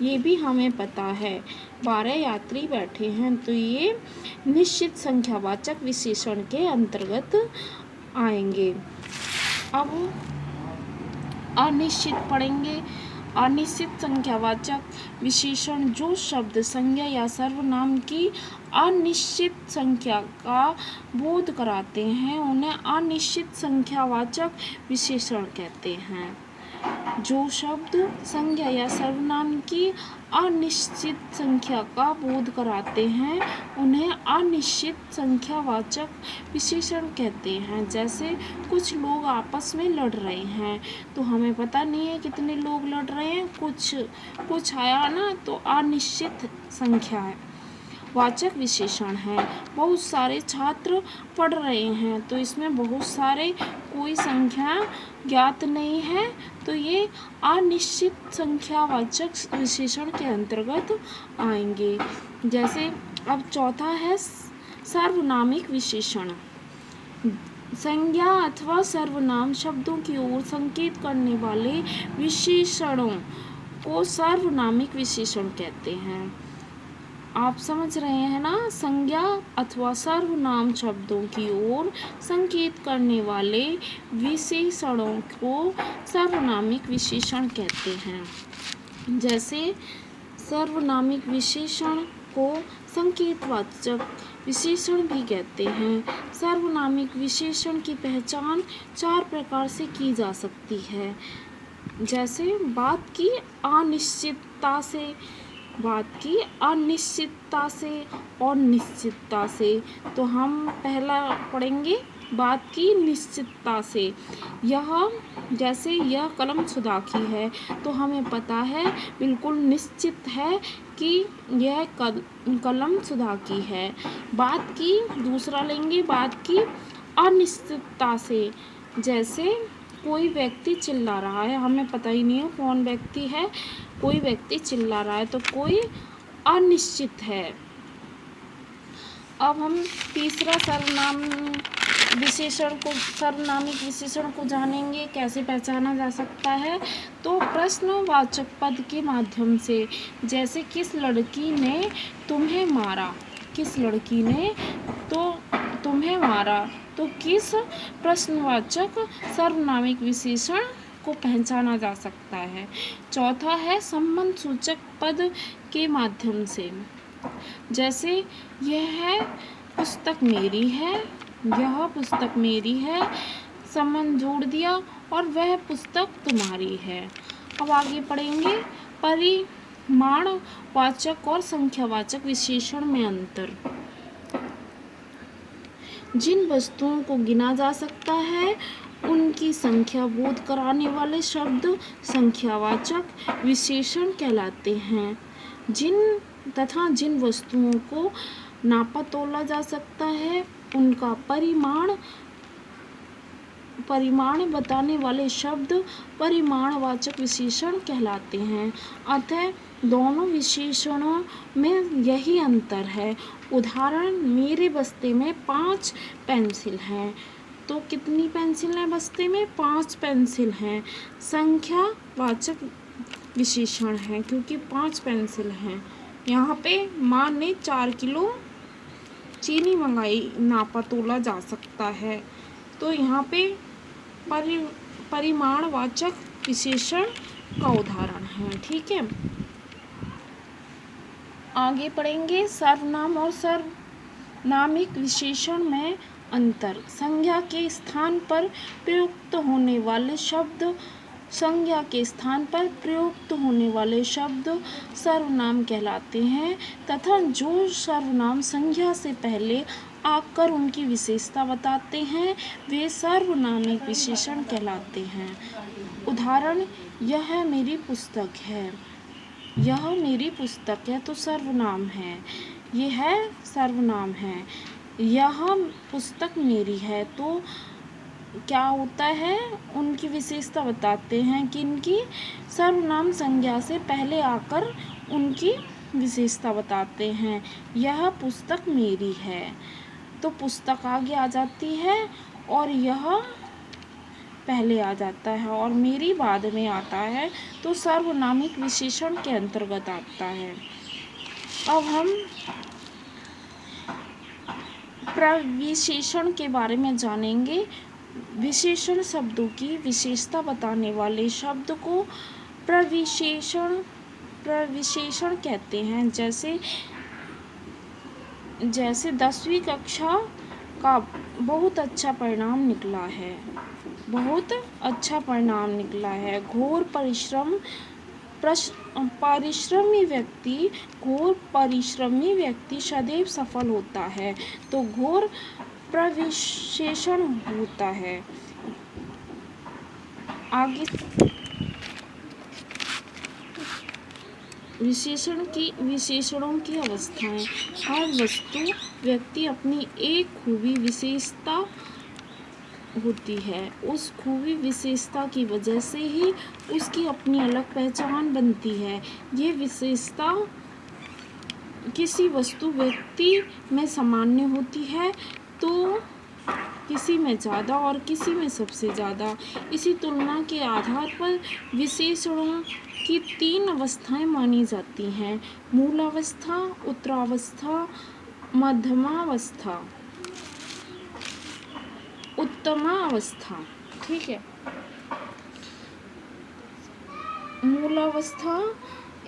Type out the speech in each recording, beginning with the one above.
ये भी हमें पता है। 12 यात्री बैठे हैं तो ये निश्चित संख्यावाचक विशेषण के अंतर्गत आएंगे। अब अनिश्चित पढ़ेंगे। अनिश्चित संख्यावाचक विशेषण जो शब्द, संज्ञा या सर्वनाम की अनिश्चित संख्या का बोध कराते हैं उन्हें अनिश्चित संख्यावाचक विशेषण कहते हैं। जो शब्द, संज्ञा या सर्वनाम की अनिश्चित संख्या का बोध कराते हैं उन्हें अनिश्चित संख्यावाचक विशेषण कहते हैं। जैसे कुछ लोग आपस में लड़ रहे हैं तो हमें पता नहीं है कितने लोग लड़ रहे हैं, कुछ आया ना तो अनिश्चित संख्या है, वाचक विशेषण है। बहुत सारे छात्र पढ़ रहे हैं तो इसमें बहुत सारे कोई संख्या ज्ञात नहीं है तो ये अनिश्चित संख्यावाचक विशेषण के अंतर्गत आएंगे। जैसे अब चौथा है सार्वनामिक विशेषण। संज्ञा अथवा सर्वनाम शब्दों की ओर संकेत करने वाले विशेषणों को सार्वनामिक विशेषण कहते हैं। आप समझ रहे हैं ना, संज्ञा अथवा सर्वनाम शब्दों की ओर संकेत करने वाले विशेषणों को सार्वनामिक विशेषण कहते हैं। जैसे सर्वनामिक विशेषण को संकेतवाचक विशेषण भी कहते हैं। सर्वनामिक विशेषण की पहचान 4 प्रकार से की जा सकती है। जैसे बात की अनिश्चितता से और निश्चितता से। तो हम पहला पढ़ेंगे बात की निश्चितता से। जैसे यह कलम सुधा की है तो हमें पता है, बिल्कुल निश्चित है कि यह कलम सुधा की है। बात की दूसरा लेंगे बात की अनिश्चितता से। जैसे कोई व्यक्ति चिल्ला रहा है, हमें पता ही नहीं है कौन व्यक्ति है, कोई व्यक्ति चिल्ला रहा है तो कोई अनिश्चित है। अब हम तीसरा सर्वनामिक विशेषण को जानेंगे, कैसे पहचाना जा सकता है। तो प्रश्नवाचक पद के माध्यम से। जैसे किस लड़की ने तुम्हें मारा, किस लड़की ने तो तुम्हें मारा, तो किस प्रश्नवाचक सर्वनामिक विशेषण को पहचाना जा सकता है। चौथा है संबंध सूचक पद के माध्यम से। जैसे यह पुस्तक मेरी है, यह पुस्तक मेरी है, संबंध जोड़ दिया और वह पुस्तक तुम्हारी है। अब आगे पढ़ेंगे परिमाणवाचक और संख्यावाचक विशेषण में अंतर। जिन वस्तुओं को गिना जा सकता है उनकी संख्या बोध कराने वाले शब्द संख्यावाचक विशेषण कहलाते हैं। जिन वस्तुओं को नापा तोला जा सकता है उनका परिमाण बताने वाले शब्द परिमाणवाचक विशेषण कहलाते हैं। अतः दोनों विशेषणों में यही अंतर है। उदाहरण, मेरे बस्ते में 5 पेंसिल हैं। तो कितनी पेंसिल हैं बस्ते में? 5 पेंसिल हैं। संख्यावाचक विशेषण है क्योंकि 5 पेंसिल हैं। यहाँ पे माँ ने 4 किलो चीनी मंगाई, नापा तोला जा सकता है। तो यहाँ पे परिमाणवाचक विशेषण का उदाहरण है। ठीक है, आगे पढ़ेंगे सर्वनाम और सर्वनामिक विशेषण में अंतर। संज्ञा के स्थान पर प्रयुक्त होने वाले शब्द सर्वनाम कहलाते हैं तथा जो सर्वनाम संज्ञा से पहले आकर उनकी विशेषता बताते हैं वे सर्वनामिक विशेषण कहलाते हैं। उदाहरण, यह मेरी पुस्तक है, यह मेरी पुस्तक है तो सर्वनाम है, यह सर्वनाम है। यह पुस्तक मेरी है तो क्या होता है, उनकी विशेषता बताते हैं कि इनकी सर्वनाम संज्ञा से पहले आकर उनकी विशेषता बताते हैं। यह पुस्तक मेरी है तो पुस्तक आगे आ जाती है और यह पहले आ जाता है और मेरी बाद में आता है तो सर्वनामिक विशेषण के अंतर्गत आता है। अब हम प्रविशेषण के बारे में जानेंगे। विशेषण शब्दों की विशेषता बताने वाले शब्द को प्रविशेषण कहते हैं। जैसे 10वीं कक्षा का बहुत अच्छा परिणाम निकला है, बहुत अच्छा परिणाम निकला है। घोर परिश्रमी व्यक्ति सदैव सफल होता है, तो घोर प्रविशेषण होता है। आगे विशेषणों की अवस्थाएं। हर वस्तु व्यक्ति अपनी एक खूबी विशेषता होती है, उस खूबी विशेषता की वजह से ही उसकी अपनी अलग पहचान बनती है। ये विशेषता किसी वस्तु व्यक्ति में सामान्य होती है तो किसी में ज़्यादा और किसी में सबसे ज़्यादा। इसी तुलना के आधार पर विशेषणों की 3 अवस्थाएं मानी जाती हैं: मूलावस्था, उत्तरावस्था, मध्यमावस्था, उत्तमावस्था। ठीक है। मूलावस्था,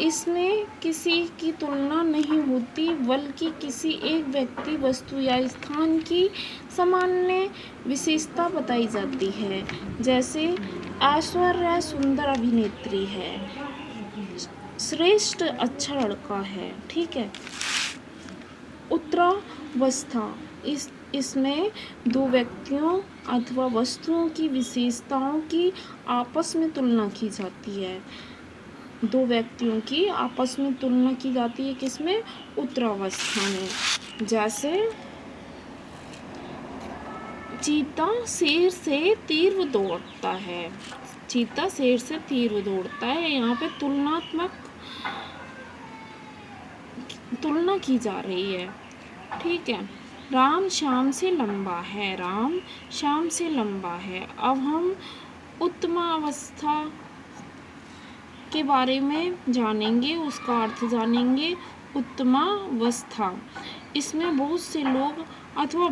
इसमें किसी की तुलना नहीं होती बल्कि किसी एक व्यक्ति, वस्तु या स्थान की सामान्य विशेषता बताई जाती है। जैसे ऐश्वर्या सुंदर अभिनेत्री है, श्रेष्ठ अच्छा लड़का है। ठीक है। उत्तरावस्था, इसमें दो व्यक्तियों अथवा वस्तुओं की विशेषताओं की आपस में तुलना की जाती है। दो व्यक्तियों की आपस में तुलना की जाती है किसमें? उत्तरावस्था में। जैसे चीता शेर से तीव्र दौड़ता है, चीता शेर से तीव्र दौड़ता है। यहाँ पे तुलना की जा रही है। ठीक है। राम श्याम से लंबा है, राम श्याम से लंबा है। अब हम उत्तमावस्था के बारे में जानेंगे, उसका अर्थ जानेंगे। उत्तमावस्था, इसमें बहुत से लोग अथवा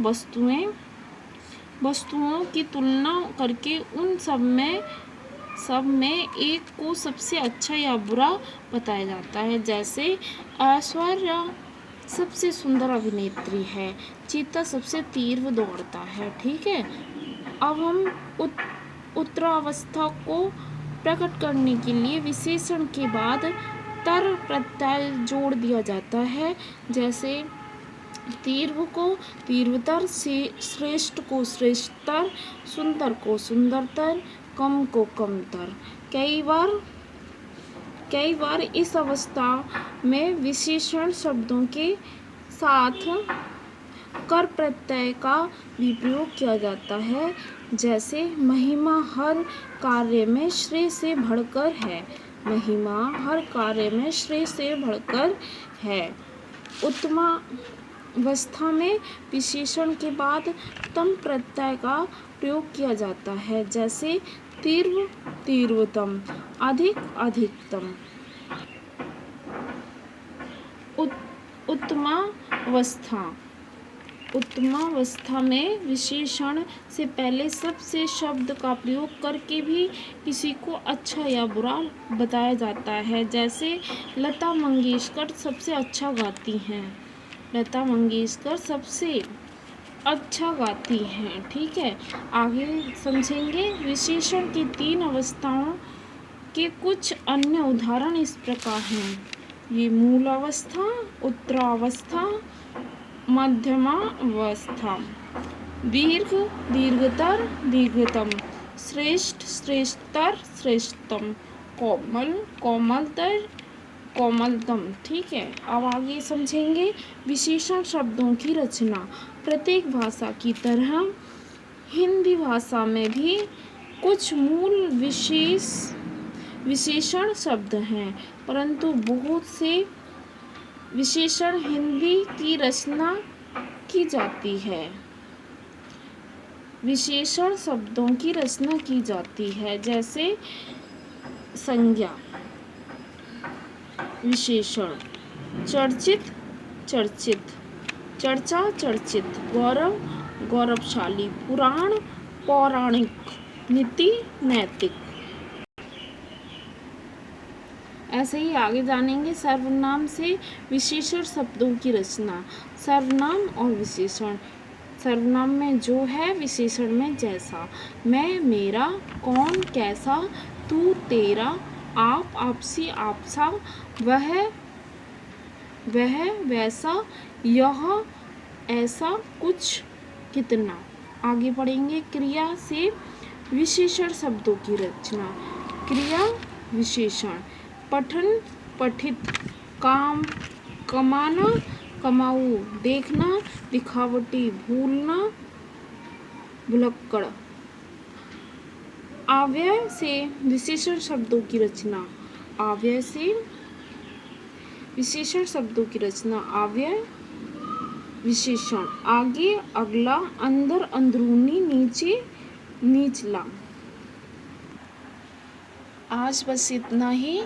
वस्तुओं की तुलना करके उन सब में एक को सबसे अच्छा या बुरा बताया जाता है। जैसे ऐश्वर्या सबसे सुंदर अभिनेत्री है, चीता सबसे तीव्र दौड़ता है। ठीक है। अब हम उत्तरावस्था को प्रकट करने के लिए विशेषण के बाद तर प्रत्यय जोड़ दिया जाता है। जैसे तीव्र को तीव्रतर, श्रेष्ठ को श्रेष्ठतर, सुंदर को सुंदरतर, कम को कमतर। कई बार इस अवस्था में विशेषण शब्दों के साथ कर प्रत्यय का भी प्रयोग किया जाता है। जैसे महिमा हर कार्य में श्रेय से बढ़कर है, महिमा हर कार्य में श्रेय से बढ़कर है। उत्तमावस्था में विशेषण के बाद तम प्रत्यय का प्रयोग किया जाता है। जैसे तीव्र तीव्रतम, अधिक अधिकतम। उत्तमावस्था में विशेषण से पहले सबसे शब्द का प्रयोग करके भी किसी को अच्छा या बुरा बताया जाता है। जैसे लता मंगेशकर सबसे अच्छा गाती हैं, लता मंगेशकर सबसे अच्छा गाती हैं। ठीक है। आगे समझेंगे। विशेषण की 3 अवस्थाओं के कुछ अन्य उदाहरण इस प्रकार हैं। ये मूलावस्था, उत्तरावस्था, मध्यमावस्था। दीर्घ दीर्घतर, दीर्घतम। श्रेष्ठ श्रेष्ठतर, श्रेष्ठतम। कोमल कोमलतर, कोमलतम। ठीक है। अब आगे समझेंगे विशेषण शब्दों की रचना। प्रत्येक भाषा की तरह हिंदी भाषा में भी कुछ मूल विशेषण शब्द हैं, परंतु बहुत से विशेषण हिंदी की रचना की जाती है। विशेषण शब्दों की रचना की जाती है, जैसे संज्ञा, विशेषण, चर्चित, चर्चित, चर्चा, चर्चित, गौरव, गौरवशाली, पुराण, पौराणिक, नीति, नैतिक। ऐसे ही आगे जानेंगे सर्वनाम से विशेषण शब्दों की रचना। सर्वनाम और विशेषण। सर्वनाम में जो है, विशेषण में जैसा। मैं, मेरा, कौन, कैसा, तू, तेरा, आप, आपसी, आपसा, वह, वैसा, यह, ऐसा, कुछ, कितना। आगे पढ़ेंगे क्रिया से विशेषण शब्दों की रचना। क्रिया विशेषण। पठन, पठित, काम, कमाना, कमाऊ, देखना, दिखावटी, भूलना, भुलक्कड़। अव्यय से विशेषण शब्दों की रचना। अव्यय से विशेषण शब्दों की रचना। अव्यय, विशेषण। आगे, अगला, अंदर, अंदरूनी, नीचे, निचला। आज बस इतना ही।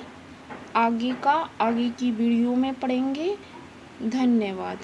आगे की वीडियो में पढ़ेंगे। धन्यवाद।